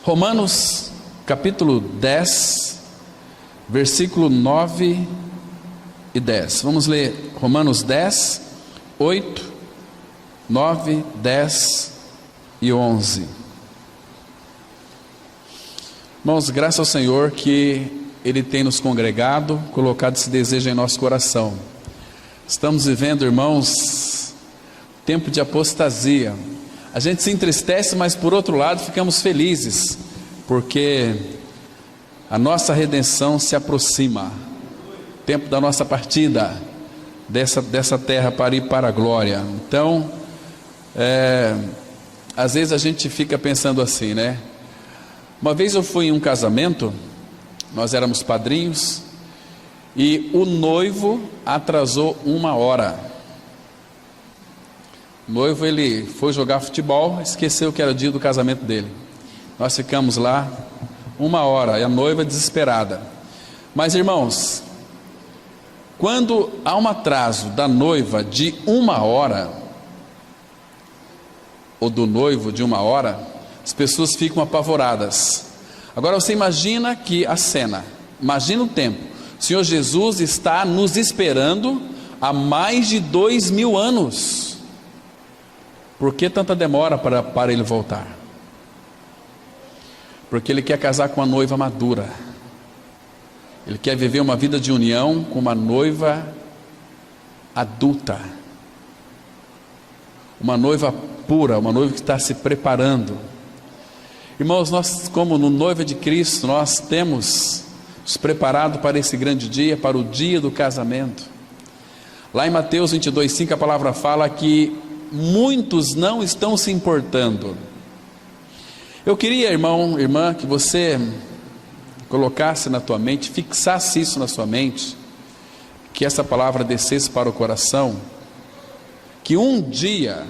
Romanos capítulo 10, versículo 9 e 10. Vamos ler Romanos 10, 8, 9, 10 e 11. Irmãos, graças ao Senhor que Ele tem nos congregado, colocado esse desejo em nosso coração. Estamos vivendo, irmãos, tempo de apostasia. A gente se entristece, mas por outro lado ficamos felizes, porque a nossa redenção se aproxima. Tempo da nossa partida dessa terra para ir para a glória. Então, às vezes a gente fica pensando assim, né? Uma vez eu fui em um casamento, nós éramos padrinhos, e o noivo atrasou 1 hora. O noivo, ele foi jogar futebol, esqueceu que era o dia do casamento dele. Nós ficamos lá 1 hora, e a noiva desesperada. Mas irmãos, quando há um atraso da noiva de 1 hora, ou do noivo de 1 hora, as pessoas ficam apavoradas. Agora você imagina que a cena, imagina o tempo. O Senhor Jesus está nos esperando há mais de 2000 anos. Por que tanta demora para Ele voltar? Porque Ele quer casar com uma noiva madura. Ele quer viver uma vida de união com uma noiva adulta. Uma noiva pura, uma noiva que está se preparando. Irmãos, nós como no noiva de Cristo, nós temos nos preparado para esse grande dia, para o dia do casamento. Lá em Mateus 22:5 a palavra fala que muitos não estão se importando. Eu queria, irmão, irmã, que você colocasse na tua mente, fixasse isso na sua mente, que essa palavra descesse para o coração, que um dia,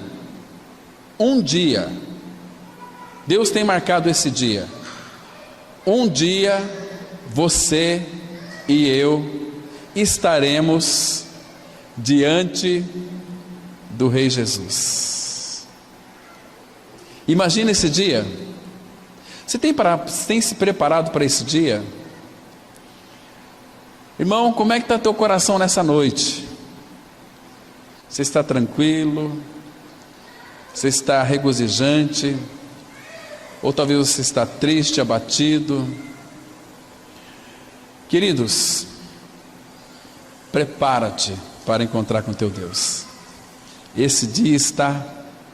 Deus tem marcado esse dia, um dia você e eu estaremos diante do Rei Jesus. Imagina esse dia. Você tem se preparado para esse dia? Irmão, como é que está teu coração nessa noite? Você está tranquilo? Você está regozijante? Ou talvez você está triste, abatido? Queridos, prepara-te para encontrar com teu Deus. Esse dia está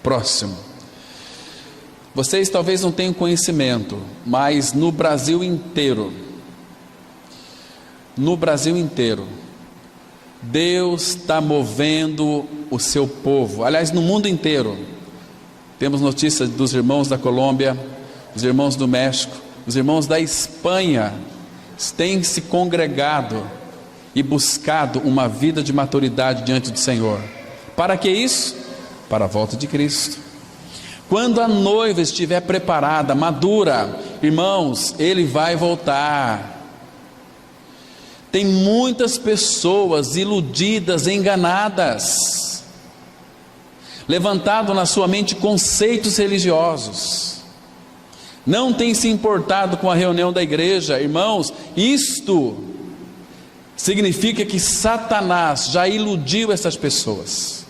próximo. Vocês talvez não tenham conhecimento, mas no Brasil inteiro, Deus está movendo o seu povo. Aliás, no mundo inteiro. Temos notícias dos irmãos da Colômbia, os irmãos do México, os irmãos da Espanha têm se congregado e buscado uma vida de maturidade diante do Senhor. Para que isso? Para a volta de Cristo. Quando a noiva estiver preparada, madura, irmãos, Ele vai voltar. Tem muitas pessoas iludidas, enganadas, levantado na sua mente conceitos religiosos, não tem se importado com a reunião da igreja. Irmãos, isto significa que Satanás já iludiu essas pessoas.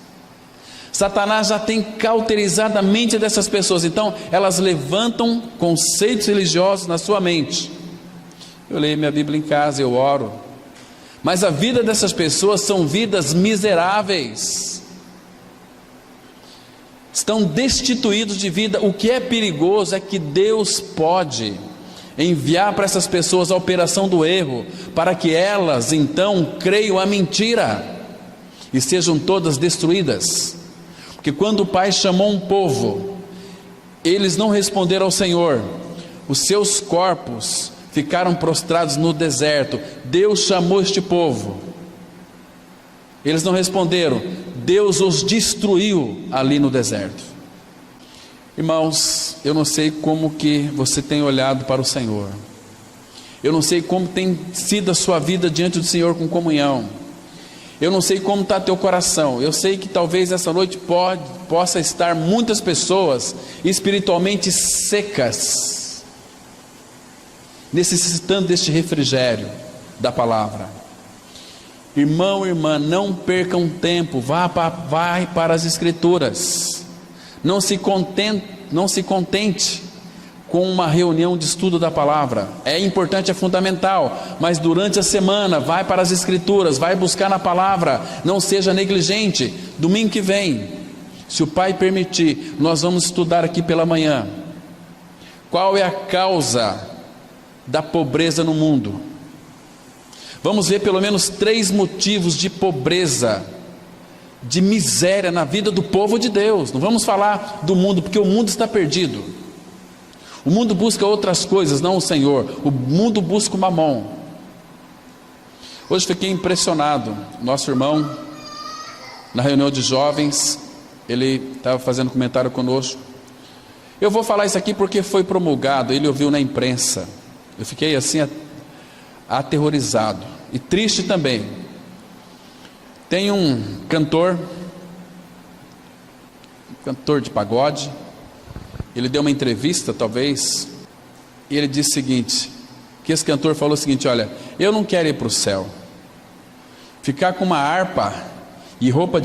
Satanás já tem cauterizado a mente dessas pessoas. Então elas levantam conceitos religiosos na sua mente. Eu leio minha Bíblia em casa, eu oro, mas a vida dessas pessoas são vidas miseráveis, estão destituídos de vida. O que é perigoso é que Deus pode enviar para essas pessoas a operação do erro, para que elas então creiam a mentira e sejam todas destruídas. Porque quando o Pai chamou um povo, eles não responderam ao Senhor, os seus corpos ficaram prostrados no deserto. Deus chamou este povo, eles não responderam, Deus os destruiu ali no deserto. Irmãos, eu não sei como que você tem olhado para o Senhor, eu não sei como tem sido a sua vida diante do Senhor com comunhão, eu não sei como está teu coração. Eu sei que talvez essa noite possa estar muitas pessoas espiritualmente secas, necessitando deste refrigério da palavra. Irmão, irmã, não percam tempo, vai para as Escrituras. Não se contente com uma reunião de estudo da palavra. É importante, é fundamental, mas durante a semana vai para as Escrituras, vai buscar na palavra. Não seja negligente. Domingo que vem, se o Pai permitir, nós vamos estudar aqui pela manhã qual é a causa da pobreza no mundo. Vamos ver pelo menos 3 motivos de pobreza, de miséria na vida do povo de Deus. Não vamos falar do mundo, porque o mundo está perdido. O mundo busca outras coisas, não o Senhor. O mundo busca o mamon. Hoje fiquei impressionado. Nosso irmão, na reunião de jovens, ele estava fazendo comentário conosco. Eu vou falar isso aqui porque foi promulgado, ele ouviu na imprensa. Eu fiquei assim aterrorizado e triste também. Tem um cantor de pagode. Ele deu uma entrevista, talvez, e ele disse o seguinte, que esse cantor falou o seguinte: olha, eu não quero ir para o céu. Ficar com uma harpa e roupa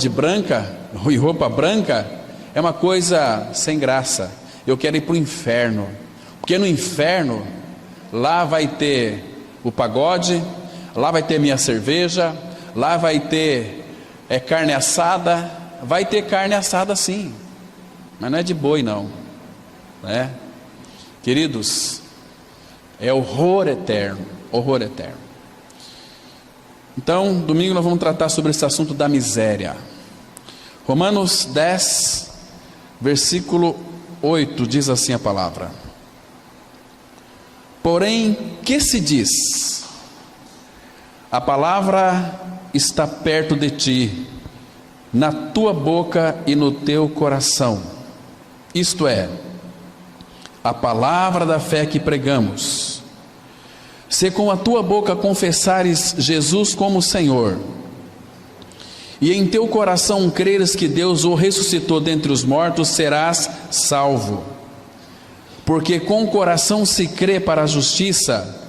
branca é uma coisa sem graça. Eu quero ir para o inferno, porque no inferno lá vai ter o pagode, lá vai ter minha cerveja, lá vai ter carne assada. Vai ter carne assada sim, mas não é de boi não, né? Queridos, é horror eterno, horror eterno. Então, domingo nós vamos tratar sobre esse assunto da miséria. Romanos 10, versículo 8, diz assim a palavra: porém, que se diz? A palavra está perto de ti, na tua boca e no teu coração. Isto é, a palavra da fé que pregamos. Se com a tua boca confessares Jesus como Senhor, e em teu coração creres que Deus o ressuscitou dentre os mortos, serás salvo. Porque com o coração se crê para a justiça,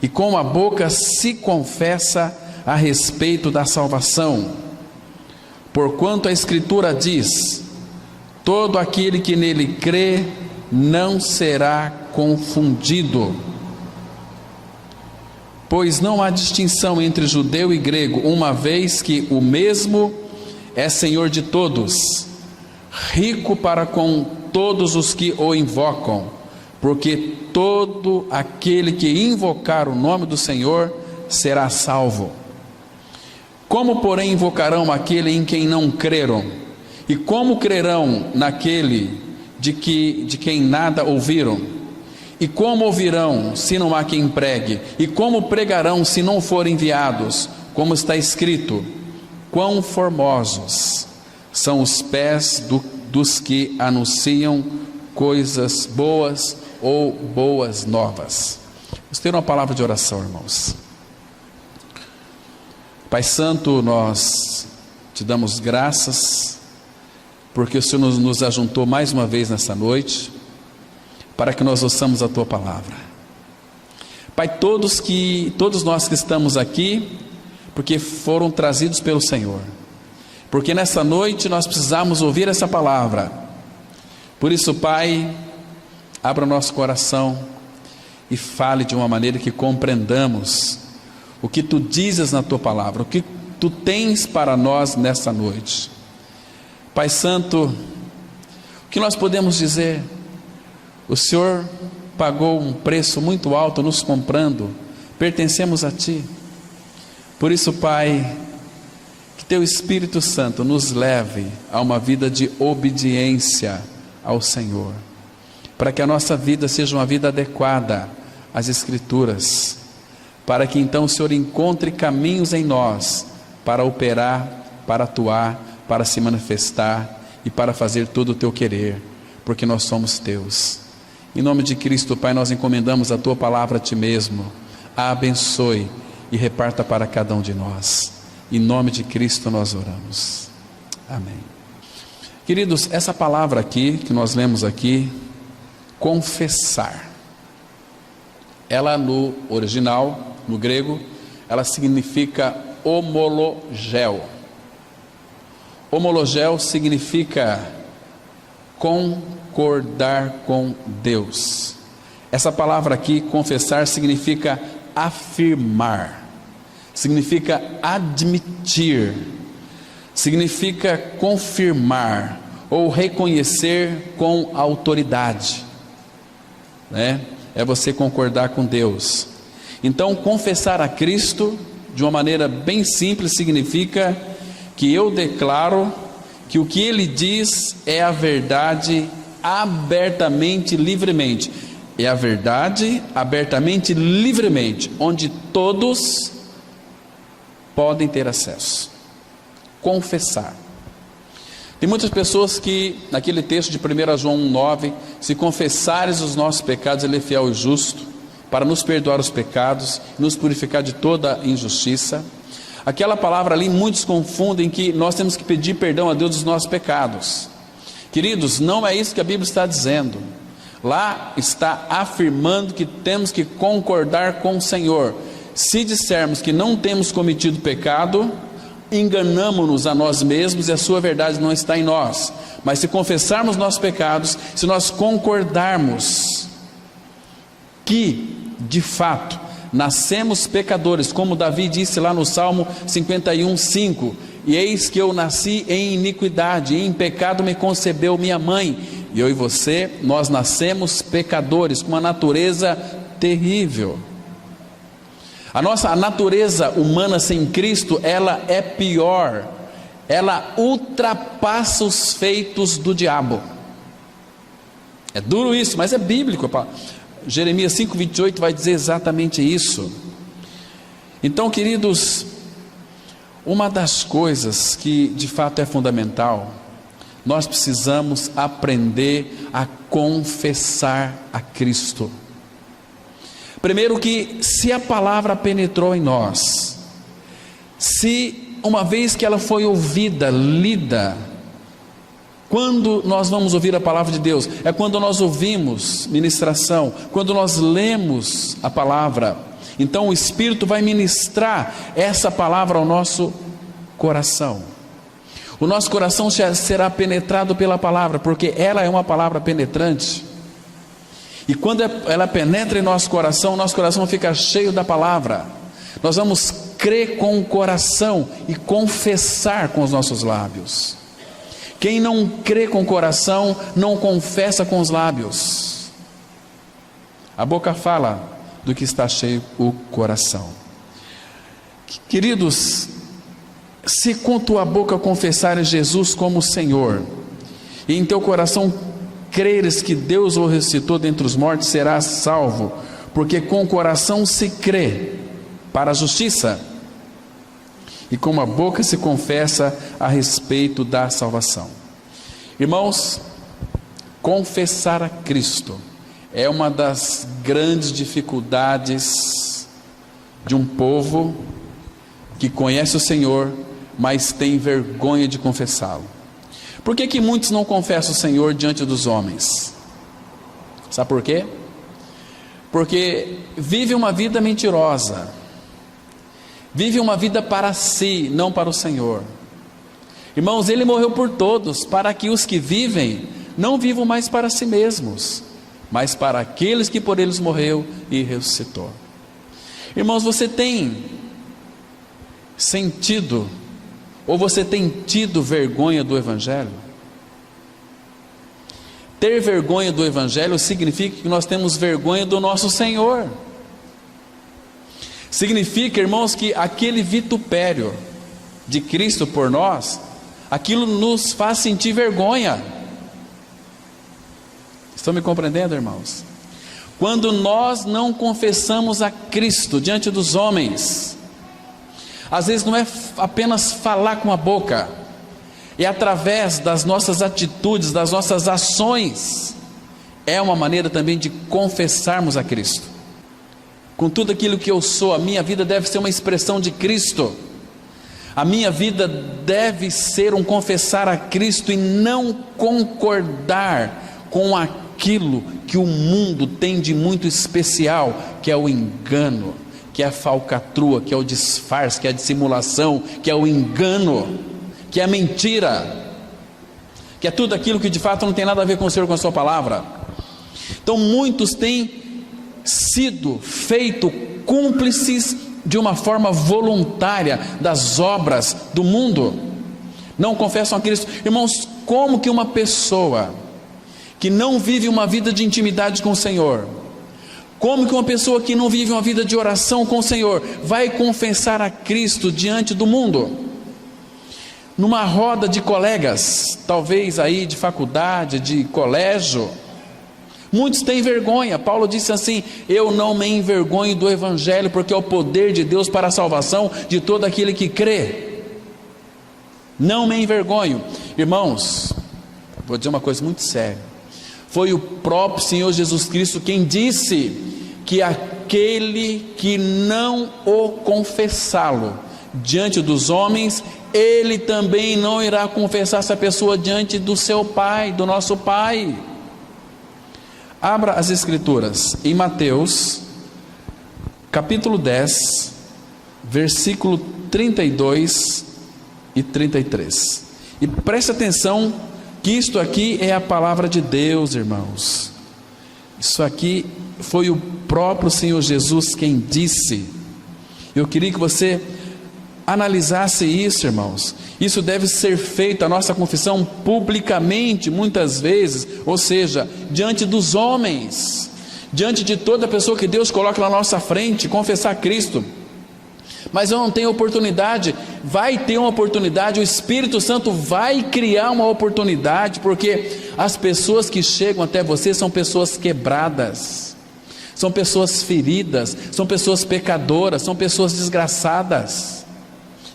e com a boca se confessa a respeito da salvação. Porquanto a Escritura diz: todo aquele que nele crê não será confundido. Pois não há distinção entre judeu e grego, uma vez que o mesmo é Senhor de todos, rico para com todos os que o invocam, porque todo aquele que invocar o nome do Senhor será salvo. Como, porém, invocarão aquele em quem não creram? E como crerão naquele de quem nada ouviram? E como ouvirão, se não há quem pregue? E como pregarão, se não forem enviados? Como está escrito: quão formosos são os pés dos que anunciam coisas boas ou boas novas. Vamos ter uma palavra de oração, irmãos. Pai Santo, nós te damos graças, porque o Senhor nos ajuntou mais uma vez nessa noite, para que nós ouçamos a Tua palavra. Pai, todos nós que estamos aqui, porque foram trazidos pelo Senhor, porque nessa noite nós precisamos ouvir essa palavra. Por isso, Pai, abra o nosso coração e fale de uma maneira que compreendamos o que Tu dizes na Tua palavra, o que Tu tens para nós nessa noite. Pai Santo, o que nós podemos dizer? O Senhor pagou um preço muito alto nos comprando, pertencemos a Ti. Por isso, Pai, que Teu Espírito Santo nos leve a uma vida de obediência ao Senhor, para que a nossa vida seja uma vida adequada às Escrituras, para que então o Senhor encontre caminhos em nós para operar, para atuar, para se manifestar e para fazer todo o Teu querer, porque nós somos Teus. Em nome de Cristo, Pai, nós encomendamos a Tua palavra a Ti mesmo. A abençoe e reparta para cada um de nós. Em nome de Cristo nós oramos. Amém. Queridos, essa palavra aqui, que nós lemos aqui, confessar. ela no original, no grego, ela significa homologel. Homologel significa concordar com Deus. Essa palavra aqui, confessar, significa afirmar, significa admitir, significa confirmar ou reconhecer com autoridade, né? É você concordar com Deus. Então, confessar a Cristo, de uma maneira bem simples, significa que eu declaro que o que Ele diz é a verdade abertamente, livremente. É a verdade abertamente, livremente, onde todos podem ter acesso. Confessar. Tem muitas pessoas que, naquele texto de 1 João 1,9, se confessares os nossos pecados, Ele é fiel e justo, para nos perdoar os pecados, nos purificar de toda injustiça. Aquela palavra ali, muitos confundem que nós temos que pedir perdão a Deus dos nossos pecados. Queridos, não é isso que a Bíblia está dizendo. Lá está afirmando que temos que concordar com o Senhor. Se dissermos que não temos cometido pecado, enganamo-nos a nós mesmos e a sua verdade não está em nós. Mas se confessarmos nossos pecados, se nós concordarmos que, de fato, nascemos pecadores, como Davi disse lá no Salmo 51:5, e eis que eu nasci em iniquidade, e em pecado me concebeu minha mãe. E eu e você, nós nascemos pecadores, com uma natureza terrível. A nossa natureza humana sem Cristo, ela é pior, ela ultrapassa os feitos do diabo. É duro isso, mas é bíblico. Jeremias 5:28 vai dizer exatamente isso. Então, queridos, uma das coisas que de fato é fundamental, nós precisamos aprender a confessar a Cristo. Primeiro, que se a palavra penetrou em nós, se uma vez que ela foi ouvida, lida, quando nós vamos ouvir a palavra de Deus? É quando nós ouvimos ministração, quando nós lemos a palavra. Então o Espírito vai ministrar essa palavra ao nosso coração. O nosso coração será penetrado pela palavra, porque ela é uma palavra penetrante. E quando ela penetra em nosso coração fica cheio da palavra. Nós vamos crer com o coração e confessar com os nossos lábios. Quem não crê com o coração, não confessa com os lábios. A boca fala do que está cheio o coração. Queridos, se com tua boca confessares Jesus como Senhor, e em teu coração creres que Deus o ressuscitou dentre os mortos, serás salvo, porque com o coração se crê para a justiça, e com a boca se confessa a respeito da salvação. Irmãos, confessar a Cristo é uma das grandes dificuldades de um povo que conhece o Senhor, mas tem vergonha de confessá-lo. Por que muitos não confessam o Senhor diante dos homens? Sabe por quê? Porque vive uma vida mentirosa, vive uma vida para si, não para o Senhor. Irmãos, Ele morreu por todos, para que os que vivem não vivam mais para si mesmos, mas para aqueles que por eles morreu e ressuscitou. Irmãos, você tem sentido, ou você tem tido vergonha do Evangelho? Ter vergonha do Evangelho significa que nós temos vergonha do nosso Senhor. Significa, irmãos, que aquele vitupério de Cristo por nós, aquilo nos faz sentir vergonha. Estão me compreendendo, irmãos? Quando nós não confessamos a Cristo diante dos homens, às vezes não é apenas falar com a boca, é através das nossas atitudes, das nossas ações. É uma maneira também de confessarmos a Cristo. Com tudo aquilo que eu sou, a minha vida deve ser uma expressão de Cristo. A minha vida deve ser um confessar a Cristo e não concordar com aquilo que o mundo tem de muito especial, que é o engano, que é a falcatrua, que é o disfarce, que é a dissimulação, que é o engano, que é a mentira, que é tudo aquilo que de fato não tem nada a ver com o Senhor, com a sua palavra. Então muitos têm sido feito cúmplices de uma forma voluntária das obras do mundo, não confessam a Cristo. Irmãos, como que uma pessoa que não vive uma vida de intimidade com o Senhor, como que uma pessoa que não vive uma vida de oração com o Senhor, vai confessar a Cristo diante do mundo? Numa roda de colegas, talvez aí de faculdade, de colégio, muitos têm vergonha. Paulo disse assim: eu não me envergonho do Evangelho, porque é o poder de Deus para a salvação de todo aquele que crê. Não me envergonho. Irmãos, vou dizer uma coisa muito séria. Foi o próprio Senhor Jesus Cristo quem disse que aquele que não o confessá-lo diante dos homens, ele também não irá confessar essa pessoa diante do seu Pai, do nosso Pai. Abra as Escrituras em Mateus, capítulo 10, versículo 32 e 33. E preste atenção que isto aqui é a palavra de Deus, irmãos. Isso aqui foi o próprio Senhor Jesus quem disse. Eu queria que você analisasse isso, irmãos. Isso deve ser feito, a nossa confissão, publicamente, muitas vezes, ou seja, diante dos homens, diante de toda pessoa que Deus coloca na nossa frente, confessar Cristo. Mas eu não tenho oportunidade. Vai ter uma oportunidade, o Espírito Santo vai criar uma oportunidade, porque as pessoas que chegam até você são pessoas quebradas, são pessoas feridas, são pessoas pecadoras, são pessoas desgraçadas.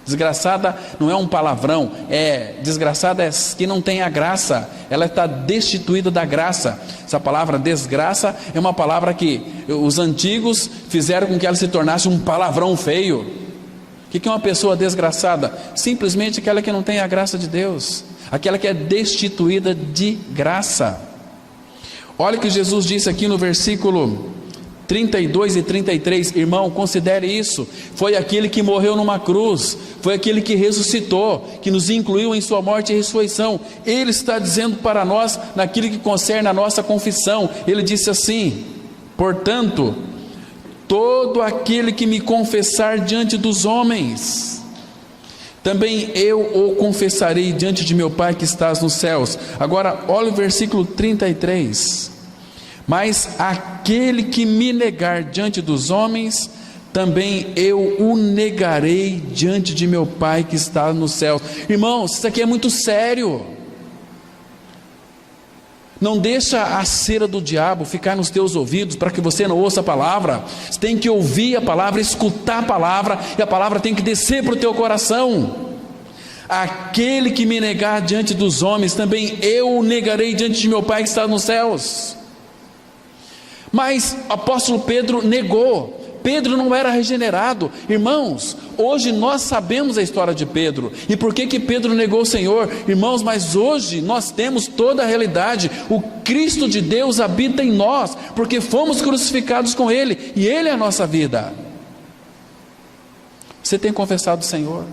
Desgraçada não é um palavrão, desgraçada é que não tem a graça, ela está destituída da graça. Essa palavra desgraça é uma palavra que os antigos fizeram com que ela se tornasse um palavrão feio. O que é uma pessoa desgraçada? Simplesmente aquela que não tem a graça de Deus, aquela que é destituída de graça. Olha o que Jesus disse aqui no versículo 32 e 33, irmão, considere isso. Foi aquele que morreu numa cruz, foi aquele que ressuscitou, que nos incluiu em sua morte e ressurreição. Ele está dizendo para nós, naquilo que concerne a nossa confissão, ele disse assim: portanto, todo aquele que me confessar diante dos homens, também eu o confessarei diante de meu Pai que estás nos céus. Agora olha o versículo 33. Mas aquele que me negar diante dos homens, também eu o negarei diante de meu Pai que está nos céus. Irmãos, isso aqui é muito sério. Não deixa a cera do diabo ficar nos teus ouvidos para que você não ouça a palavra. Você tem que ouvir a palavra, escutar a palavra, e a palavra tem que descer para o teu coração. Aquele que me negar diante dos homens, também eu o negarei diante de meu Pai que está nos céus. Mas o apóstolo Pedro negou. Pedro não era regenerado. Irmãos, hoje nós sabemos a história de Pedro. E por que Pedro negou o Senhor? Irmãos, mas hoje nós temos toda a realidade. O Cristo de Deus habita em nós, porque fomos crucificados com Ele, e Ele é a nossa vida. Você tem confessado o Senhor?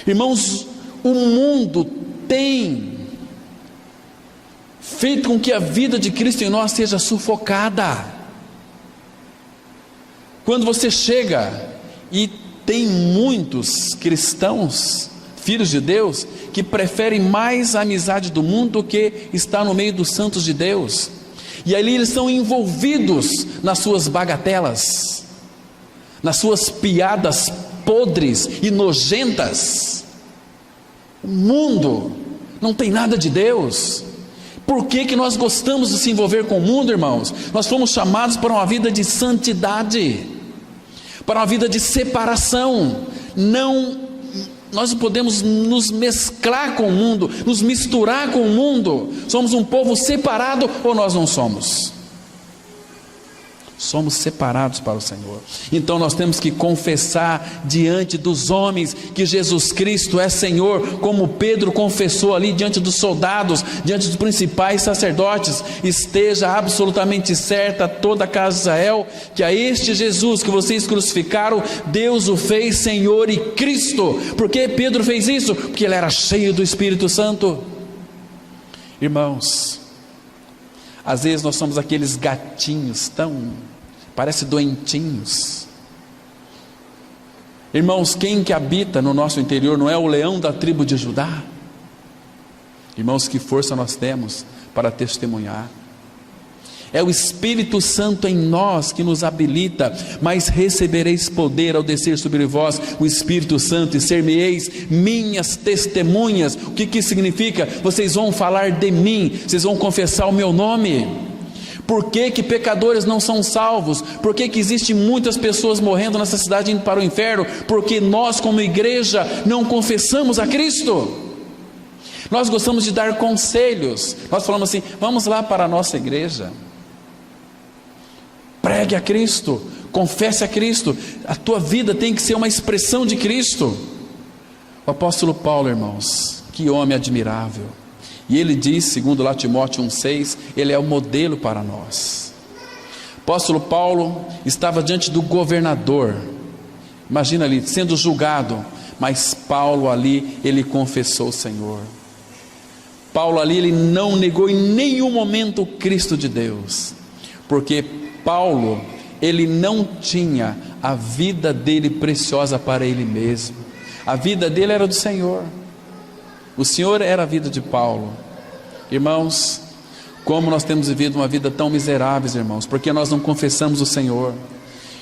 Irmãos, o mundo tem feito com que a vida de Cristo em nós seja sufocada. Quando você chega e tem muitos cristãos, filhos de Deus, que preferem mais a amizade do mundo do que estar no meio dos santos de Deus, e ali eles estão envolvidos nas suas bagatelas, nas suas piadas podres e nojentas. O mundo não tem nada de Deus. Por que nós gostamos de se envolver com o mundo, irmãos? Nós fomos chamados para uma vida de santidade, para uma vida de separação. Nós não podemos nos mesclar com o mundo, nos misturar com o mundo. Somos um povo separado ou nós não somos? Somos separados para o Senhor. Então nós temos que confessar diante dos homens que Jesus Cristo é Senhor, como Pedro confessou ali diante dos soldados, diante dos principais sacerdotes. Esteja absolutamente certa toda a casa de Israel que a este Jesus que vocês crucificaram, Deus o fez Senhor e Cristo. Por que Pedro fez isso? Porque ele era cheio do Espírito Santo. Irmãos, às vezes nós somos aqueles gatinhos parece doentinhos. Irmãos, quem que habita no nosso interior não é o leão da tribo de Judá? Irmãos, que força nós temos para testemunhar. É o Espírito Santo em nós que nos habilita. Mas recebereis poder ao descer sobre vós o Espírito Santo, e ser-me-eis minhas testemunhas. O que significa? Vocês vão falar de mim, vocês vão confessar o meu nome. Por que pecadores não são salvos? Por que existem muitas pessoas morrendo nessa cidade indo para o inferno? Porque nós como igreja não confessamos a Cristo. Nós gostamos de dar conselhos. Nós falamos assim: vamos lá para a nossa igreja, pregue a Cristo, confesse a Cristo, a tua vida tem que ser uma expressão de Cristo. O apóstolo Paulo, irmãos, que homem admirável, e ele diz, segundo lá Timóteo 1,6, ele é o modelo para nós. O apóstolo Paulo estava diante do governador, imagina ali, sendo julgado, mas Paulo ali, ele confessou o Senhor. Paulo ali, ele não negou em nenhum momento o Cristo de Deus, porque Paulo, ele não tinha a vida dele preciosa para ele mesmo. A vida dele era do Senhor. O Senhor era a vida de Paulo. Irmãos, como nós temos vivido uma vida tão miserável, irmãos, porque nós não confessamos o Senhor.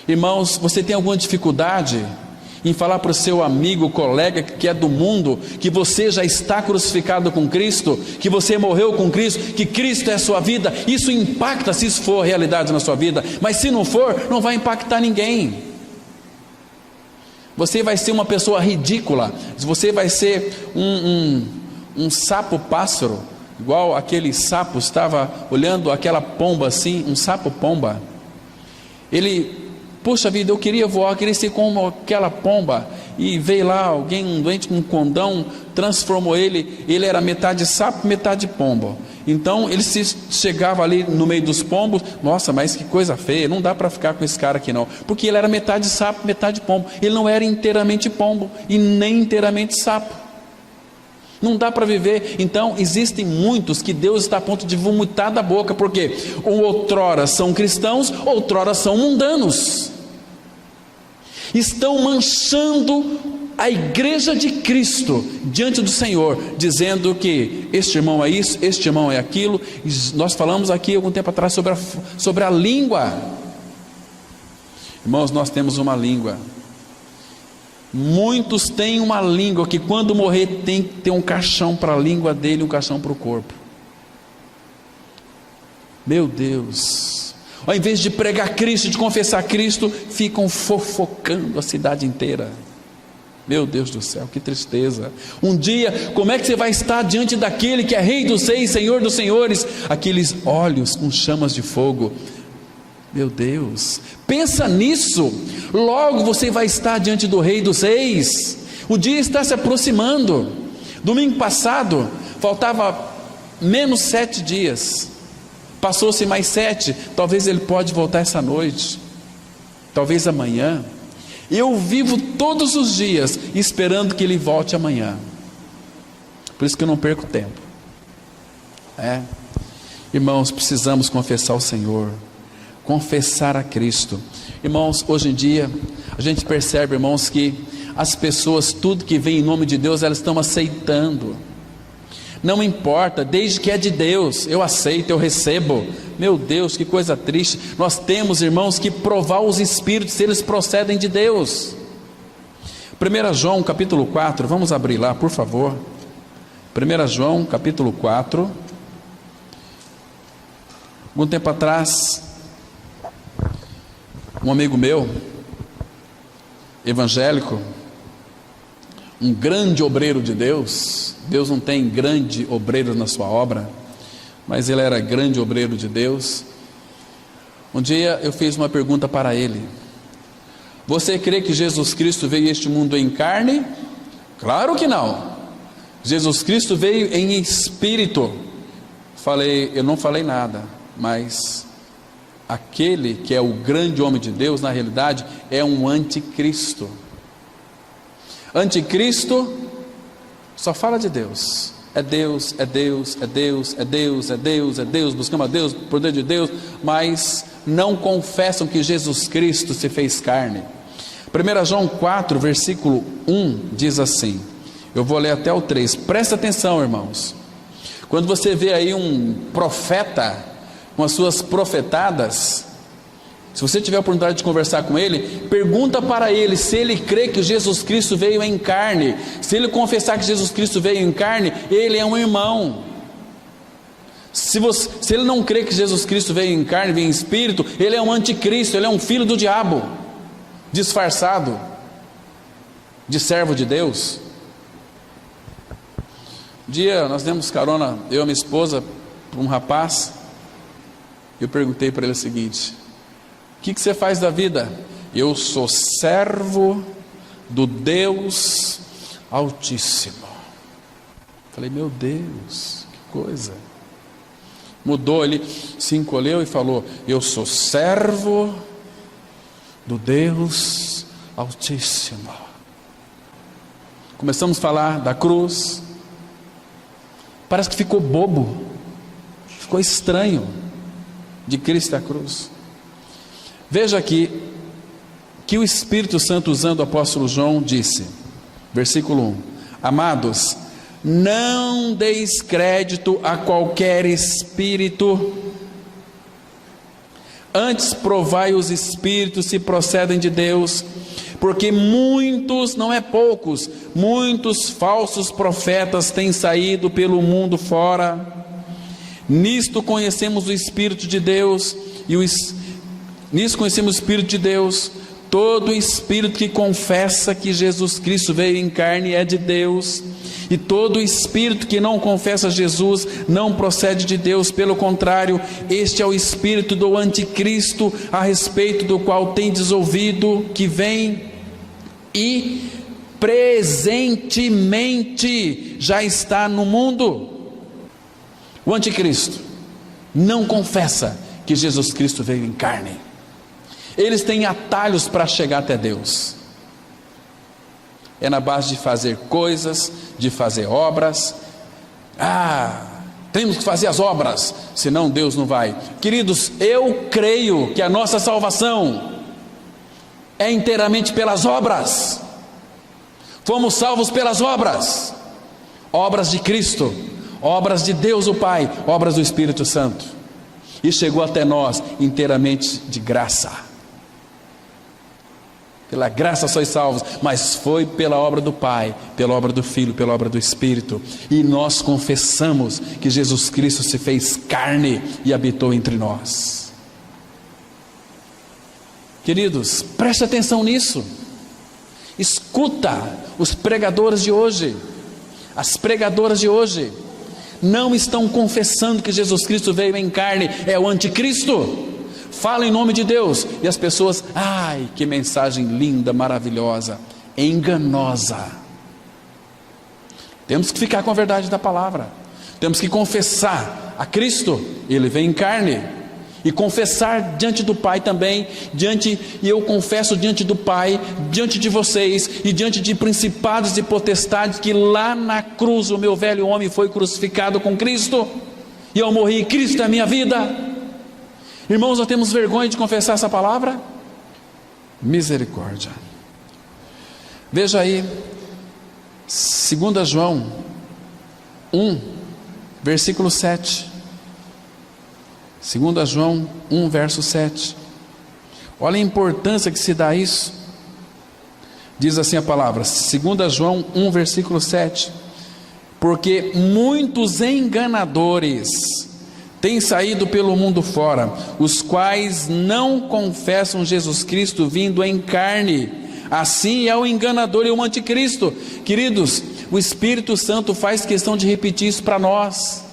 Irmãos, você tem alguma dificuldade em falar para o seu amigo, colega que é do mundo, que você já está crucificado com Cristo, que você morreu com Cristo, que Cristo é a sua vida? Isso impacta se isso for realidade na sua vida, mas se não for, não vai impactar ninguém. Você vai ser uma pessoa ridícula, você vai ser um sapo pássaro, igual aquele sapo estava olhando aquela pomba assim, um sapo pomba. Ele, puxa vida, eu queria voar, eu queria ser como aquela pomba. E veio lá alguém, um doente com um condão, transformou ele. Ele era metade sapo, metade pombo. Então ele chegava ali no meio dos pombos. Nossa, mas que coisa feia, não dá para ficar com esse cara aqui não. Porque ele era metade sapo, metade pombo. Ele não era inteiramente pombo e nem inteiramente sapo. Não dá para viver. Então existem muitos que Deus está a ponto de vomitar da boca, porque outrora são cristãos, outrora são mundanos, estão manchando a igreja de Cristo diante do Senhor, dizendo que este irmão é isso, este irmão é aquilo. Nós falamos aqui algum tempo atrás sobre a língua. Irmãos, nós temos uma língua. Muitos têm uma língua que quando morrer tem que ter um caixão para a língua dele, um caixão para o corpo. Meu Deus, ao invés de pregar Cristo, de confessar Cristo, ficam fofocando a cidade inteira. Meu Deus do céu, que tristeza. Um dia, como é que você vai estar diante daquele que é Rei dos Reis, Senhor dos Senhores? Aqueles olhos com chamas de fogo. Meu Deus, pensa nisso. Logo você vai estar diante do Rei dos Reis. O dia está se aproximando. Domingo passado faltava menos 7 dias. Passou-se mais 7. Talvez ele pode voltar essa noite, talvez amanhã. Eu vivo todos os dias esperando que ele volte amanhã. Por isso que eu não perco tempo. Irmãos, precisamos confessar o Senhor, confessar a Cristo. Irmãos, hoje em dia a gente percebe, irmãos, que as pessoas, tudo que vem em nome de Deus, elas estão aceitando. Não importa, desde que é de Deus, eu aceito, eu recebo. Meu Deus, que coisa triste. Nós temos, irmãos, que provar os espíritos se eles procedem de Deus. 1 João capítulo 4, vamos abrir lá, por favor. 1 João capítulo 4. Algum tempo atrás, um amigo meu, evangélico, um grande obreiro de Deus. Deus não tem grande obreiro na sua obra, mas ele era grande obreiro de Deus. Um dia eu fiz uma pergunta para ele: você crê que Jesus Cristo veio a este mundo em carne? Claro que não. Jesus Cristo veio em espírito. Eu não falei nada, mas aquele que é o grande homem de Deus, na realidade, é um anticristo. Anticristo só fala de Deus. É Deus, é Deus, é Deus, é Deus, é Deus, é Deus, buscamos a Deus, o poder de Deus, mas não confessam que Jesus Cristo se fez carne. 1 João 4, versículo 1 diz assim, eu vou ler até o 3, presta atenção, irmãos. Quando você vê aí um profeta com as suas profetadas, se você tiver a oportunidade de conversar com ele, pergunta para ele se ele crê que Jesus Cristo veio em carne. Se ele confessar que Jesus Cristo veio em carne, ele é um irmão. Se ele não crê que Jesus Cristo veio em carne, veio em espírito, ele é um anticristo, ele é um filho do diabo, disfarçado de servo de Deus. Um dia nós demos carona, eu e minha esposa, para um rapaz. Eu perguntei para ele o seguinte: o que você faz da vida? Eu sou servo do Deus Altíssimo. Falei, meu Deus, que coisa. Mudou, ele se encolheu e falou, eu sou servo do Deus Altíssimo. Começamos a falar da cruz. Parece que ficou bobo, ficou estranho de Cristo à cruz. Veja aqui que o Espírito Santo, usando o apóstolo João, disse, versículo 1, amados, não deis crédito a qualquer espírito, antes provai os espíritos se procedem de Deus, porque muitos, não é poucos, muitos falsos profetas têm saído pelo mundo fora. Nisto conhecemos o Espírito de Deus, nisso conhecemos o Espírito de Deus. Todo espírito que confessa que Jesus Cristo veio em carne é de Deus, e todo espírito que não confessa Jesus não procede de Deus, pelo contrário, este é o espírito do anticristo, a respeito do qual tendes ouvido que vem e presentemente já está no mundo. O anticristo não confessa que Jesus Cristo veio em carne. Eles têm atalhos para chegar até Deus. É na base de fazer coisas, de fazer obras. Temos que fazer as obras, senão Deus não vai. Queridos, eu creio que a nossa salvação é inteiramente pelas obras. Fomos salvos pelas obras. Obras de Cristo, obras de Deus o Pai, obras do Espírito Santo. E chegou até nós inteiramente de graça. Pela graça sois salvos, mas foi pela obra do Pai, pela obra do Filho, pela obra do Espírito. E nós confessamos que Jesus Cristo se fez carne e habitou entre nós. Queridos, preste atenção nisso. Escuta os pregadores de hoje. As pregadoras de hoje não estão confessando que Jesus Cristo veio em carne, é o anticristo. Fala em nome de Deus e as pessoas, ai, que mensagem linda, maravilhosa, enganosa. Temos que ficar com a verdade da palavra. Temos que confessar a Cristo, Ele vem em carne, e confessar diante do Pai também, e eu confesso diante do Pai, diante de vocês, e diante de principados e potestades, que lá na cruz o meu velho homem foi crucificado com Cristo, e eu morri, Cristo é a minha vida. Irmãos, nós temos vergonha de confessar essa palavra? Misericórdia. Veja aí, 2 João 1, versículo 7. 2 João 1, verso 7. Olha a importância que se dá a isso. Diz assim a palavra, 2 João 1, versículo 7. Porque muitos enganadores têm saído pelo mundo fora, os quais não confessam Jesus Cristo vindo em carne. Assim é o enganador e o anticristo. Queridos, o Espírito Santo faz questão de repetir isso para nós.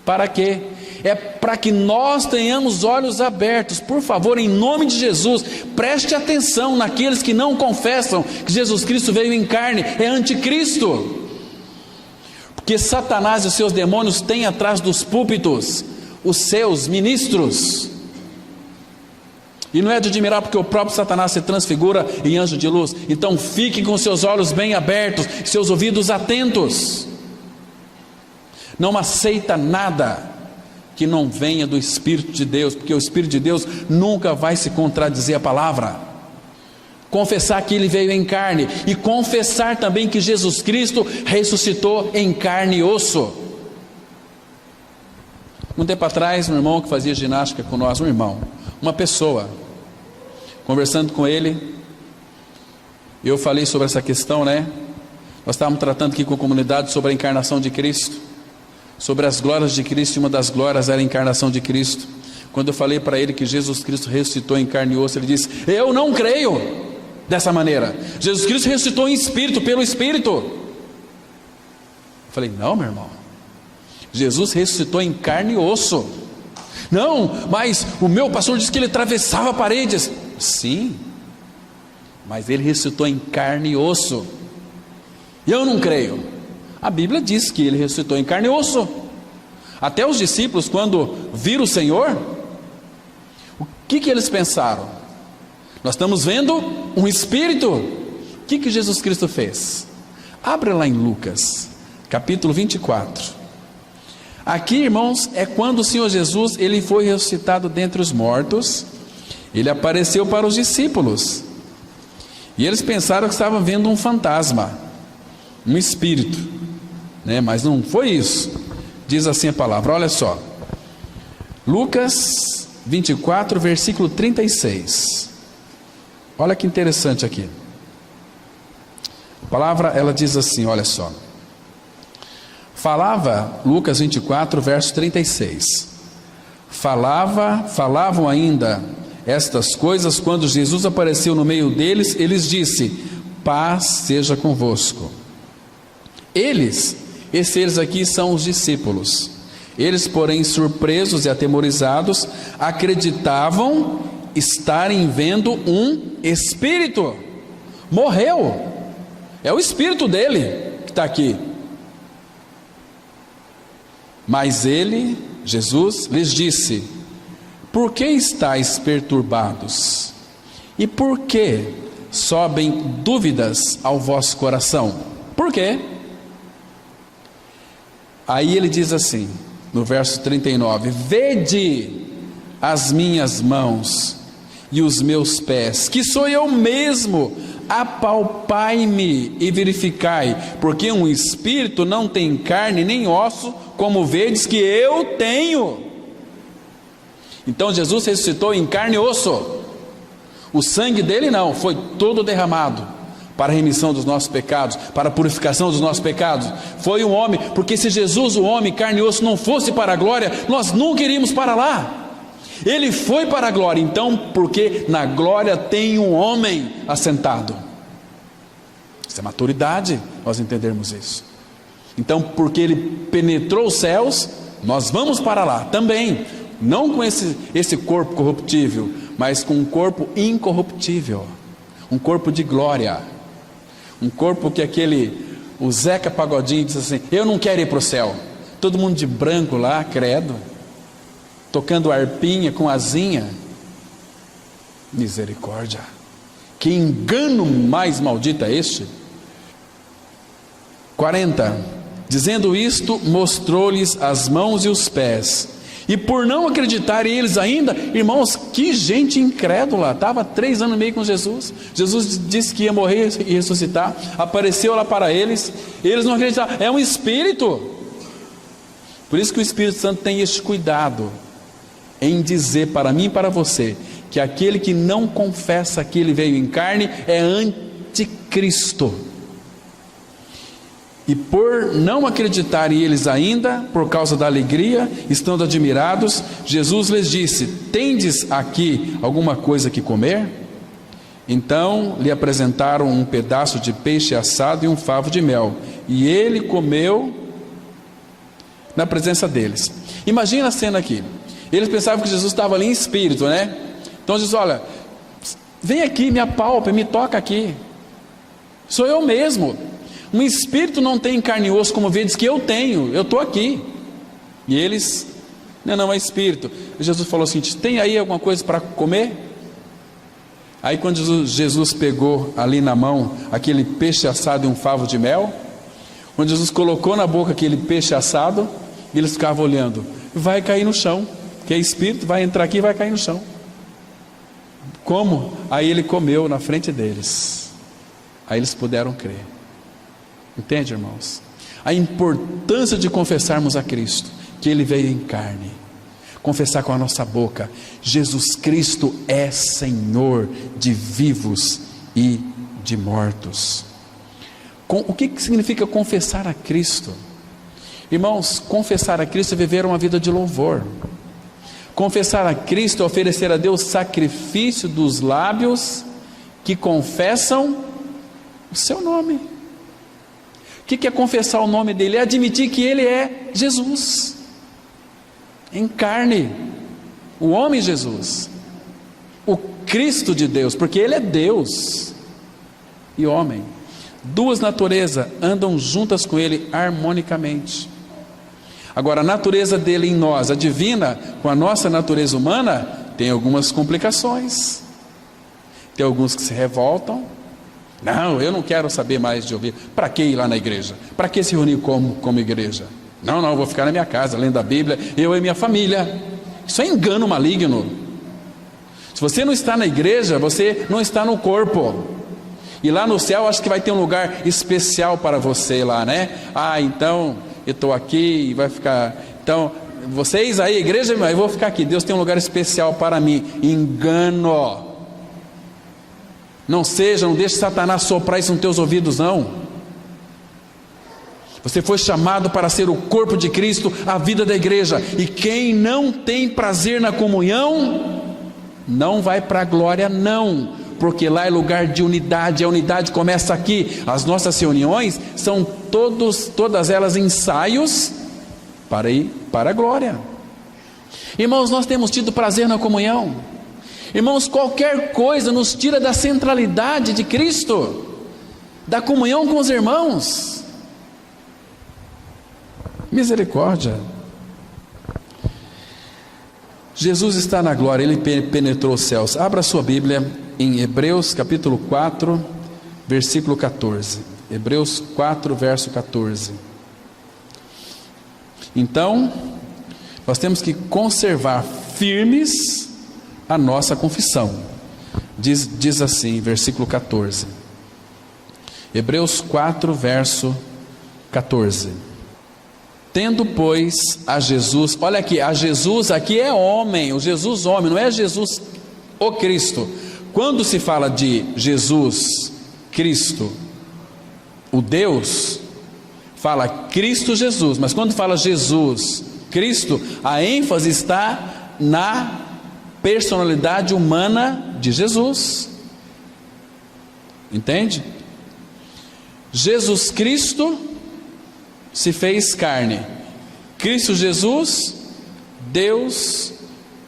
Para quê? é para que nós tenhamos olhos abertos. Por favor, em nome de Jesus, preste atenção naqueles que não confessam que Jesus Cristo veio em carne, é anticristo. Porque Satanás e os seus demônios têm atrás dos púlpitos os seus ministros. E não é de admirar, porque o próprio Satanás se transfigura em anjo de luz. Então fique com seus olhos bem abertos, seus ouvidos atentos. Não aceita nada que não venha do Espírito de Deus, porque o Espírito de Deus nunca vai se contradizer a palavra. Confessar que Ele veio em carne, e confessar também que Jesus Cristo ressuscitou em carne e osso. Um tempo atrás, um irmão que fazia ginástica com nós, uma pessoa, conversando com ele, eu falei sobre essa questão, né? Nós estávamos tratando aqui com a comunidade sobre a encarnação de Cristo, sobre as glórias de Cristo, e uma das glórias era a encarnação de Cristo. Quando eu falei para ele que Jesus Cristo ressuscitou em carne e osso, ele disse: eu não creio dessa maneira. Jesus Cristo ressuscitou em espírito, pelo Espírito. Eu falei: não, meu irmão, Jesus ressuscitou em carne e osso. Não, mas o meu pastor disse que ele atravessava paredes. Sim, mas ele ressuscitou em carne e osso. E eu não creio. A Bíblia diz que ele ressuscitou em carne e osso. Até os discípulos, quando viram o Senhor, o que eles pensaram? Nós estamos vendo um Espírito. O que Jesus Cristo fez? Abre lá em Lucas, capítulo 24. Aqui, irmãos, é quando o Senhor Jesus, Ele foi ressuscitado dentre os mortos. Ele apareceu para os discípulos, e eles pensaram que estavam vendo um fantasma, um espírito, né? Mas não foi isso. Diz assim a palavra, olha só, Lucas 24, versículo 36. Olha que interessante aqui. A palavra, ela diz assim, olha só. Lucas 24, verso 36. Falavam ainda estas coisas quando Jesus apareceu no meio deles. Eles disse: paz seja convosco. Esses aqui são os discípulos. Eles, porém, surpresos e atemorizados, acreditavam estarem vendo um espírito. Morreu. É o espírito dele que está aqui. Mas ele, Jesus, lhes disse: por que estáis perturbados? E por que sobem dúvidas ao vosso coração? Por quê? Aí ele diz assim, no verso 39, vede as minhas mãos e os meus pés, que sou eu mesmo, apalpai-me e verificai, porque um espírito não tem carne nem osso, como vedes que eu tenho. Então Jesus ressuscitou em carne e osso. O sangue dele não, foi todo derramado para a remissão dos nossos pecados, para a purificação dos nossos pecados. Foi um homem, porque se Jesus, o homem, carne e osso, não fosse para a glória, nós nunca iríamos para lá. Ele foi para a glória, então, porque na glória tem um homem assentado. Isso é maturidade, nós entendermos isso. Então, porque ele penetrou os céus, nós vamos para lá também, não com esse corpo corruptível, mas com um corpo incorruptível, um corpo de glória, um corpo que o Zeca Pagodinho diz assim: eu não quero ir para o céu. Todo mundo de branco lá, credo, tocando arpinha com asinha. Misericórdia, que engano mais maldito é este? 40. Dizendo isto, mostrou-lhes as mãos e os pés. E por não acreditarem eles ainda, irmãos, que gente incrédula, estava 3 anos e meio com Jesus. Jesus disse que ia morrer e ressuscitar, apareceu lá para eles, eles não acreditaram. É um espírito. Por isso que o Espírito Santo tem este cuidado em dizer para mim e para você, que aquele que não confessa que ele veio em carne é anticristo. E por não acreditarem eles ainda, por causa da alegria, estando admirados, Jesus lhes disse: tendes aqui alguma coisa que comer? Então lhe apresentaram um pedaço de peixe assado e um favo de mel, e ele comeu na presença deles. Imagina a cena aqui. Eles pensavam que Jesus estava ali em espírito, né? Então Jesus, olha, vem aqui, me apalpa, me toca aqui. Sou eu mesmo. Um espírito não tem carne e osso como vedes que eu tenho. Eu estou aqui. E eles, não, é espírito. E Jesus falou assim, tem aí alguma coisa para comer? Aí quando Jesus pegou ali na mão aquele peixe assado e um favo de mel, quando Jesus colocou na boca aquele peixe assado, eles ficavam olhando, vai cair no chão, que é espírito, vai entrar aqui e vai cair no chão. Como? Aí ele comeu na frente deles, aí eles puderam crer. Entende, irmãos? A importância de confessarmos a Cristo, que Ele veio em carne, confessar com a nossa boca, Jesus Cristo é Senhor de vivos e de mortos. O que significa confessar a Cristo? Irmãos, confessar a Cristo é viver uma vida de louvor. Confessar a Cristo é oferecer a Deus sacrifício dos lábios que confessam o seu nome. O que é confessar o nome dele? É admitir que ele é Jesus em carne, o homem Jesus, o Cristo de Deus, porque ele é Deus e homem. Duas naturezas andam juntas com ele harmonicamente. Agora, a natureza dele em nós, a divina, com a nossa natureza humana, tem algumas complicações. Tem alguns que se revoltam. Não, eu não quero saber mais de ouvir. Para que ir lá na igreja? Para que se reunir como igreja? Não, eu vou ficar na minha casa, lendo a Bíblia, eu e minha família. Isso é engano maligno. Se você não está na igreja, você não está no corpo. E lá no céu, acho que vai ter um lugar especial para você lá, né? Então, eu estou aqui e vai ficar... Então, vocês aí, igreja, eu vou ficar aqui. Deus tem um lugar especial para mim. Engano. Não deixe Satanás soprar isso nos teus ouvidos, não. Você foi chamado para ser o corpo de Cristo, a vida da igreja. E quem não tem prazer na comunhão, não vai para a glória, não. Porque lá é lugar de unidade. A unidade começa aqui. As nossas reuniões são todas elas ensaios para ir para a glória. Irmãos, nós temos tido prazer na comunhão. Irmãos, qualquer coisa nos tira da centralidade de Cristo, da comunhão com os irmãos. Misericórdia. Jesus está na glória, Ele penetrou os céus. Abra sua Bíblia em Hebreus capítulo 4, versículo 14. Hebreus 4, verso 14. Então, nós temos que conservar firmes a nossa confissão. Diz assim, versículo 14. Hebreus 4, verso 14. Tendo, pois, a Jesus, olha aqui, a Jesus aqui é homem, o Jesus homem, não é Jesus o Cristo. Quando se fala de Jesus Cristo, o Deus, fala Cristo Jesus, mas quando fala Jesus Cristo, a ênfase está na personalidade humana de Jesus. Entende? Jesus Cristo se fez carne. Cristo Jesus, Deus,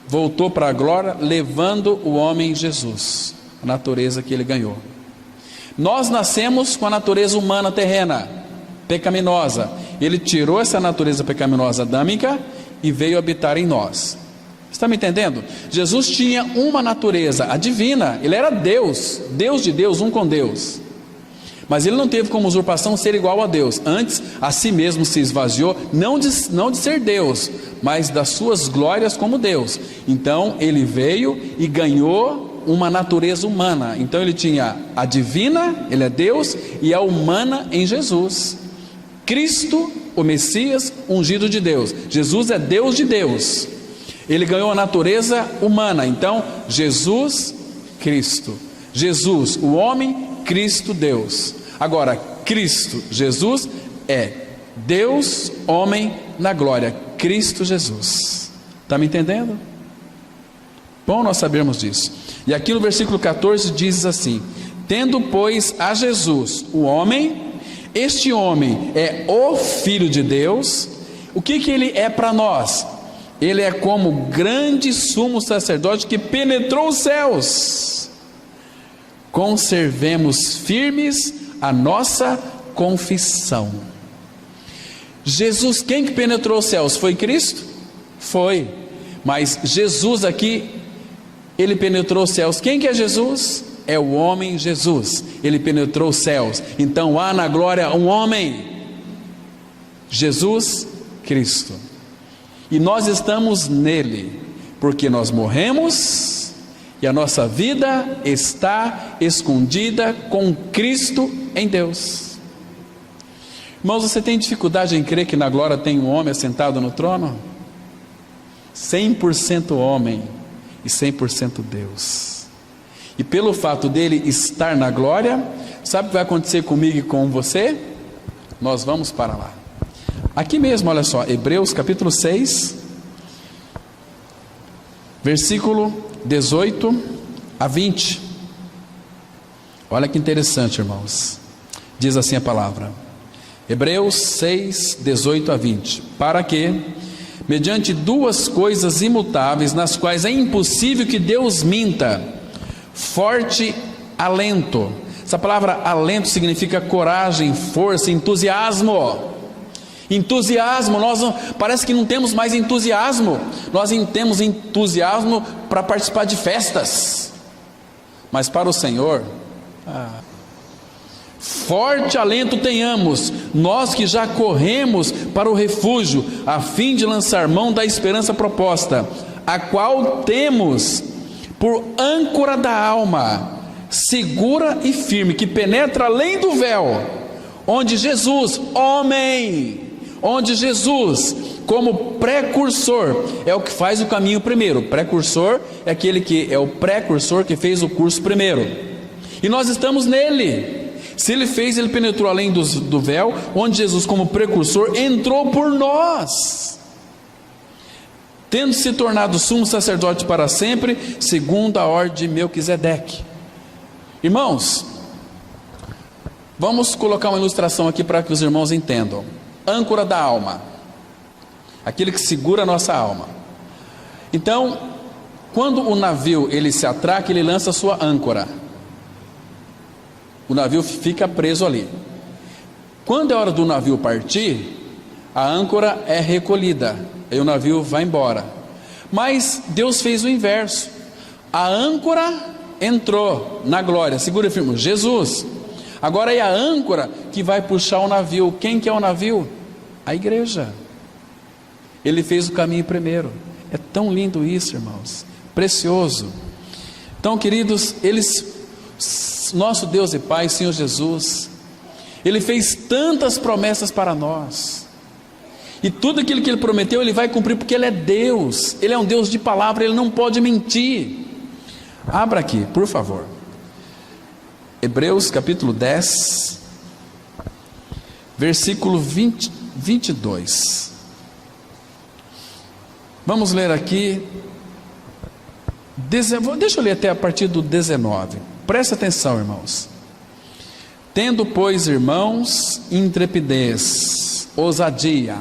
voltou para a glória, levando o homem Jesus, a natureza que ele ganhou. Nós nascemos com a natureza humana terrena, pecaminosa. Ele tirou essa natureza pecaminosa adâmica e veio habitar em nós. Está me entendendo? Jesus tinha uma natureza, a divina. Ele era Deus, Deus de Deus, um com Deus. Mas ele não teve como usurpação ser igual a Deus. Antes, a si mesmo se esvaziou, não de ser Deus, mas das suas glórias como Deus. Então, ele veio e ganhou uma natureza humana. Então, ele tinha a divina, ele é Deus, e a humana em Jesus. Cristo, o Messias, ungido de Deus. Jesus é Deus de Deus. Ele ganhou a natureza humana. Então, Jesus, Cristo. Jesus, o homem, Cristo, Deus. Agora, Cristo, Jesus, é Deus, homem, na glória. Cristo Jesus. Está me entendendo? Bom nós sabermos disso. E aqui no versículo 14 diz assim: tendo, pois, a Jesus, o homem, este homem é o Filho de Deus. O que ele é para nós? Ele é como grande sumo sacerdote que penetrou os céus. Conservemos firmes a nossa confissão. Jesus, quem que penetrou os céus? Foi Cristo? Foi. Mas Jesus aqui, ele penetrou os céus. Quem que é Jesus? É o homem Jesus. Ele penetrou os céus. Então há na glória um homem, Jesus Cristo. E nós estamos nele, porque nós morremos e a nossa vida está escondida com Cristo em Deus. Irmãos, você tem dificuldade em crer que na glória tem um homem assentado no trono? 100% homem e 100% Deus. E pelo fato dele estar na glória, sabe o que vai acontecer comigo e com você? Nós vamos para lá. Aqui mesmo, olha só, Hebreus capítulo 6, versículo 18 a 20. Olha que interessante, irmãos. Diz assim a palavra, Hebreus 6, 18 a 20. Para que, mediante duas coisas imutáveis, nas quais é impossível que Deus minta, forte alento. Essa palavra alento significa coragem, força, entusiasmo. Entusiasmo, parece que não temos mais entusiasmo. Nós temos entusiasmo para participar de festas, mas para o Senhor, forte alento tenhamos, nós que já corremos para o refúgio, a fim de lançar mão da esperança proposta, a qual temos por âncora da alma, segura e firme, que penetra além do véu, onde Jesus, como precursor, é o que faz o caminho primeiro. Precursor é aquele que é o precursor que fez o curso primeiro, e nós estamos nele. Se ele fez, ele penetrou além do véu, onde Jesus como precursor entrou por nós, tendo se tornado sumo sacerdote para sempre, segundo a ordem de Melquisedeque. Irmãos, vamos colocar uma ilustração aqui para que os irmãos entendam. Âncora da alma, aquele que segura a nossa alma. Então, quando o navio ele se atraca, ele lança a sua âncora, o navio fica preso ali. Quando é hora do navio partir, a âncora é recolhida, aí o navio vai embora. Mas Deus fez o inverso, a âncora entrou na glória, segura firme, Jesus. Agora é a âncora que vai puxar o navio. Quem que é o navio? A igreja. Ele fez o caminho primeiro. É tão lindo isso, irmãos, precioso. Então, queridos, nosso Deus e Pai, Senhor Jesus, Ele fez tantas promessas para nós, e tudo aquilo que Ele prometeu, Ele vai cumprir, porque Ele é Deus, Ele é um Deus de palavra, Ele não pode mentir. Abra aqui, por favor, Hebreus capítulo 10, versículo 22. Vamos ler aqui, deixa eu ler até a partir do 19. Presta atenção, irmãos. Tendo, pois, irmãos, intrepidez, ousadia,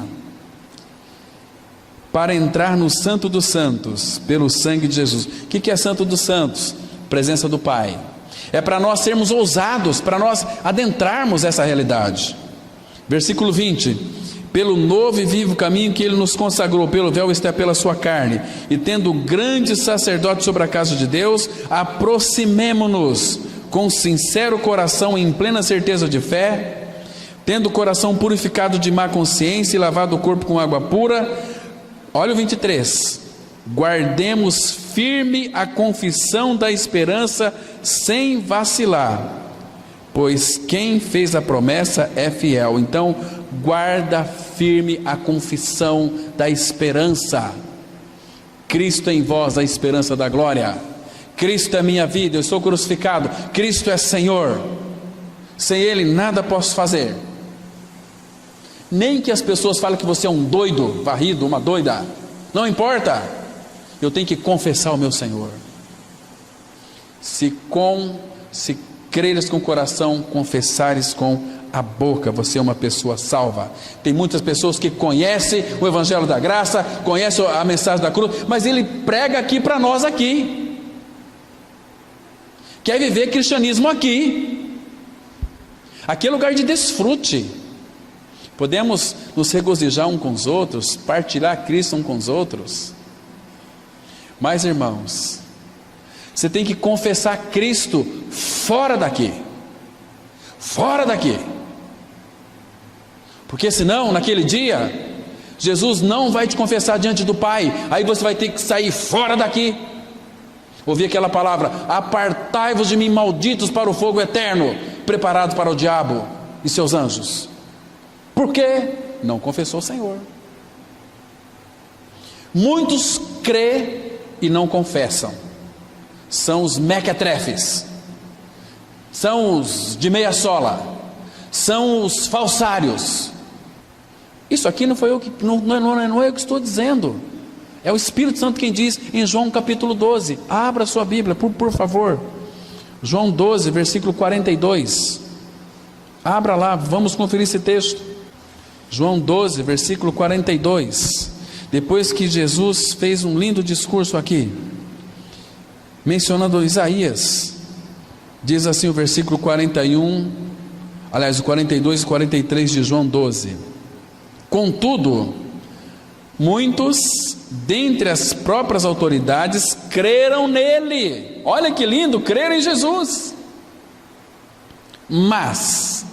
para entrar no Santo dos Santos, pelo sangue de Jesus. O que é Santo dos Santos? Presença do Pai. É para nós sermos ousados, para nós adentrarmos essa realidade. Versículo 20: pelo novo e vivo caminho que Ele nos consagrou, pelo véu isto é, pela sua carne, e tendo grande sacerdote sobre a casa de Deus, aproximemo-nos com sincero coração, em plena certeza de fé, tendo o coração purificado de má consciência e lavado o corpo com água pura. Olha o 23: guardemos firme a confissão da esperança sem vacilar, pois quem fez a promessa é fiel. Então, guarda firme a confissão da esperança. Cristo em vós, a esperança da glória. Cristo é minha vida, eu estou crucificado. Cristo é Senhor. Sem Ele nada posso fazer. Nem que as pessoas falem que você é um doido, varrido, uma doida, não importa. Eu tenho que confessar o meu Senhor. Se creres com o coração, confessares com a boca, você é uma pessoa salva. Tem muitas pessoas que conhecem o Evangelho da Graça, conhecem a mensagem da cruz, mas ele prega aqui para nós aqui. Quer viver cristianismo aqui. Aqui é lugar de desfrute. Podemos nos regozijar uns com os outros, partilhar Cristo uns com os outros. Mas, irmãos, você tem que confessar Cristo fora daqui. Fora daqui. Porque senão, naquele dia, Jesus não vai te confessar diante do Pai. Aí você vai ter que sair fora daqui. Ouvir aquela palavra: apartai-vos de mim, malditos, para o fogo eterno, preparado para o diabo e seus anjos. Por quê? Não confessou o Senhor. Muitos crê e não confessam. São os mequetrefes, são os de meia sola, são os falsários. Isso aqui não foi eu que, não é eu que estou dizendo, é o Espírito Santo quem diz em João capítulo 12. Abra sua Bíblia, por favor. João 12, versículo 42. Abra lá, vamos conferir esse texto. João 12, versículo 42. Depois que Jesus fez um lindo discurso aqui, mencionando Isaías, diz assim o versículo 41, aliás, o 42 e 43 de João 12. Contudo, muitos dentre as próprias autoridades creram nele. Olha que lindo, creram em Jesus. Mas,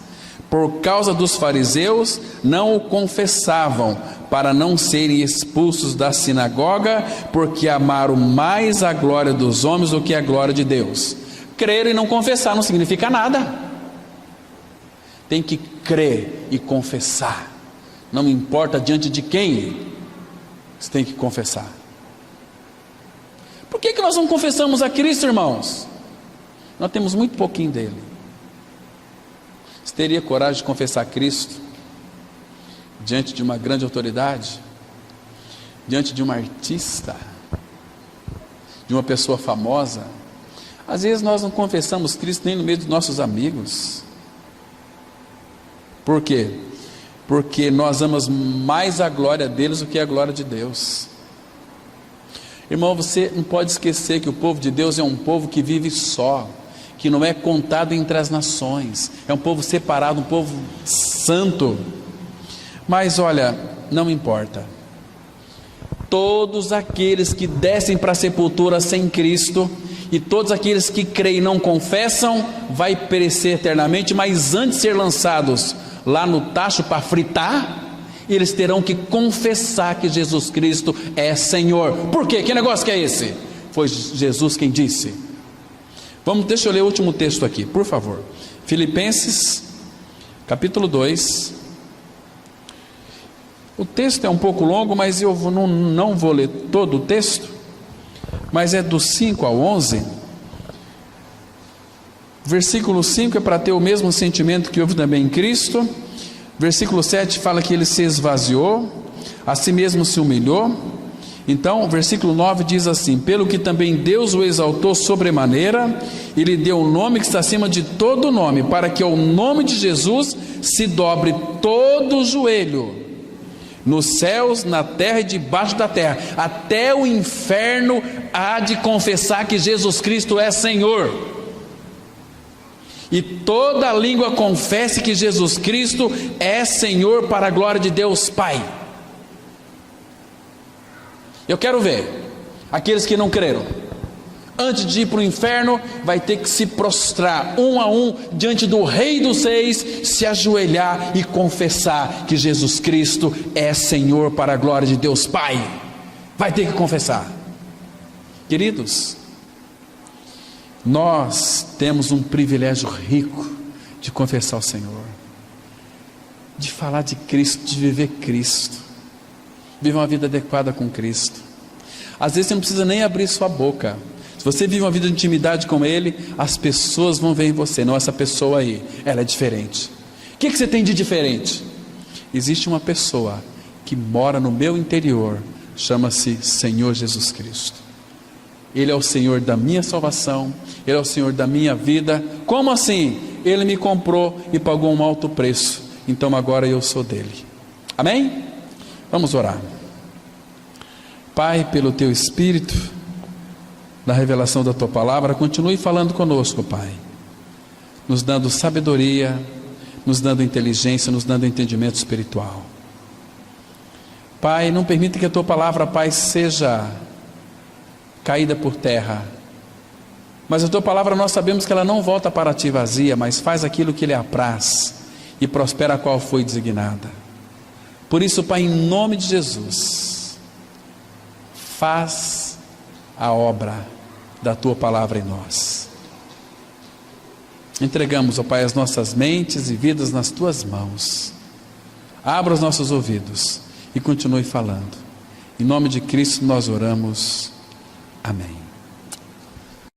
por causa dos fariseus, não o confessavam, para não serem expulsos da sinagoga, porque amaram mais a glória dos homens do que a glória de Deus. Crer e não confessar não significa nada. Tem que crer e confessar. Não importa diante de quem, você tem que confessar. Por que nós não confessamos a Cristo, irmãos? Nós temos muito pouquinho dele. Você teria coragem de confessar a Cristo diante de uma grande autoridade, diante de um artista, de uma pessoa famosa? Às vezes nós não confessamos Cristo nem no meio dos nossos amigos. Por quê? Porque nós amamos mais a glória deles do que a glória de Deus. Irmão, você não pode esquecer que o povo de Deus é um povo que vive só, que não é contado entre as nações, é um povo separado, um povo santo. Mas olha, não importa. Todos aqueles que descem para a sepultura sem Cristo, e todos aqueles que creem e não confessam, vai perecer eternamente. Mas antes de ser lançados lá no tacho para fritar, eles terão que confessar que Jesus Cristo é Senhor. Por quê? Que negócio que é esse? Foi Jesus quem disse. Deixa eu ler o último texto aqui, por favor. Filipenses, capítulo 2. O texto é um pouco longo, mas eu não vou ler todo o texto, mas é do 5 ao 11. Versículo 5 é para ter o mesmo sentimento que houve também em Cristo. Versículo 7 fala que ele se esvaziou, a si mesmo se humilhou. Então, versículo 9 diz assim: pelo que também Deus o exaltou sobremaneira, e lhe deu um nome que está acima de todo nome, para que ao nome de Jesus se dobre todo o joelho, nos céus, na terra e debaixo da terra. Até o inferno há de confessar que Jesus Cristo é Senhor, e toda língua confesse que Jesus Cristo é Senhor, para a glória de Deus Pai. Eu quero ver aqueles que não creram, antes de ir para o inferno, vai ter que se prostrar um a um diante do Rei dos Reis, se ajoelhar e confessar que Jesus Cristo é Senhor, para a glória de Deus Pai. Vai ter que confessar. Queridos, nós temos um privilégio rico de confessar o Senhor, de falar de Cristo, de viver Cristo, viver uma vida adequada com Cristo. Às vezes você não precisa nem abrir sua boca. Se você vive uma vida de intimidade com Ele, as pessoas vão ver em você: não, essa pessoa aí, ela é diferente. O que você tem de diferente? Existe uma pessoa que mora no meu interior, chama-se Senhor Jesus Cristo. Ele é o Senhor da minha salvação, Ele é o Senhor da minha vida. Como assim? Ele me comprou e pagou um alto preço. Então agora eu sou dele. Amém? Vamos orar. Pai, pelo teu Espírito, na revelação da tua palavra, continue falando conosco, Pai, nos dando sabedoria, nos dando inteligência, nos dando entendimento espiritual. Pai, não permita que a tua palavra, Pai, seja caída por terra, mas a tua palavra nós sabemos que ela não volta para ti vazia, mas faz aquilo que lhe apraz e prospera a qual foi designada. Por isso, Pai, em nome de Jesus, faz a obra da tua palavra em nós. Entregamos, ó Pai, as nossas mentes e vidas nas tuas mãos. Abra os nossos ouvidos e continue falando. Em nome de Cristo nós oramos. Amém.